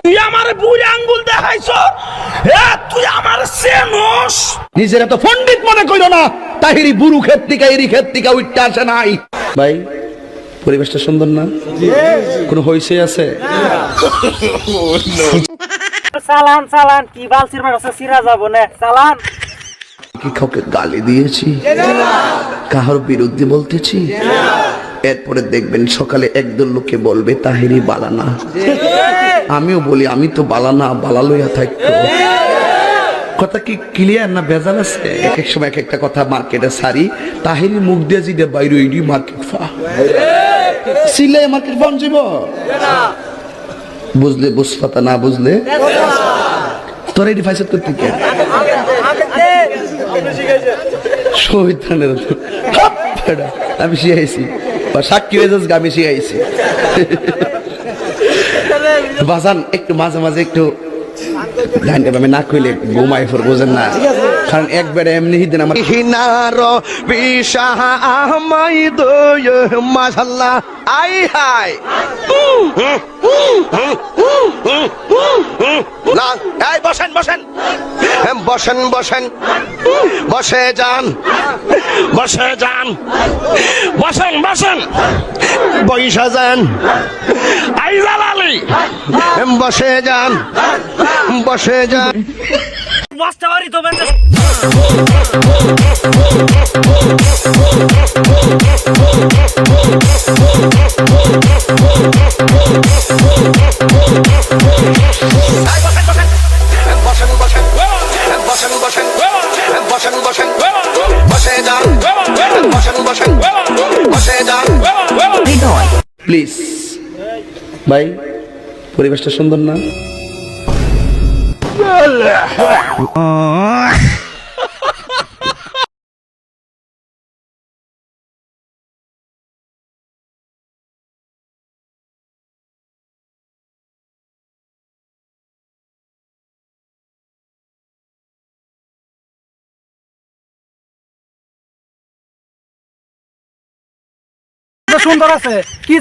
তুই আমার বুড়ি আঙ্গুল দেখাইছ, তুই আমার চেনস। নিজের এত পণ্ডিত মনে কইরো না। তাহিরি বুড়ু ক্ষেত থেকে এরি ক্ষেত থেকে উঠতে আসে নাই। ভাই পরিবেশটা সুন্দর না? কোনো হইছে আছে? চালান চালান কি বালছির মারছে সিরা যাব না চালান। কি কাউকে গালি দিয়েছি? কাহার বিরুদ্ধে বলতেছি? এরপরে দেখবেন সকালে একদল লোকে বলবে তাহিরি বালানা। আমিও বলি আমি তো বালানা, বালা লইয়া থাকতো। কথা কি ক্লিয়ার না ভেজাল আছে? এক এক সময় এক একটা কথা মার্কেটে সারি। তাহিরি মুখ দিয়ে যেটা বাইরে ওইডি মার্কেট ফা সিলে মার্কেট ফাউন যাব। বুঝলে বুঝপাতা, না বুঝলে তোর এটি ফাইসেট করতে কে শহীদানের আমি শিখাইছি বা সাক্ষী হয়ে যাস আমি শিখাইছি। বাজান একটু মাঝে মাঝে একটু আমি না কইলে ঘুমাই ফোর বোঝেন না, কারণ একবারে এমনি দিন আমার হিনার বিশাহ আমাই দয় মাশাআল্লাহ আই হাই না। এই বসেন বসেন বসেন বসেন বসে যান বসে যান বসেন বসেন বইসা যান। আই জালালি বসে যান বসে যান। বসতে পারি তো বেঁচে বসেন বসেন বসেন বসেন বসেন বসেন বসে যান বসেন বসেন বসে যান। প্লিজ ভাই পরিবেশটা সুন্দর না? সুন্দর আছে কি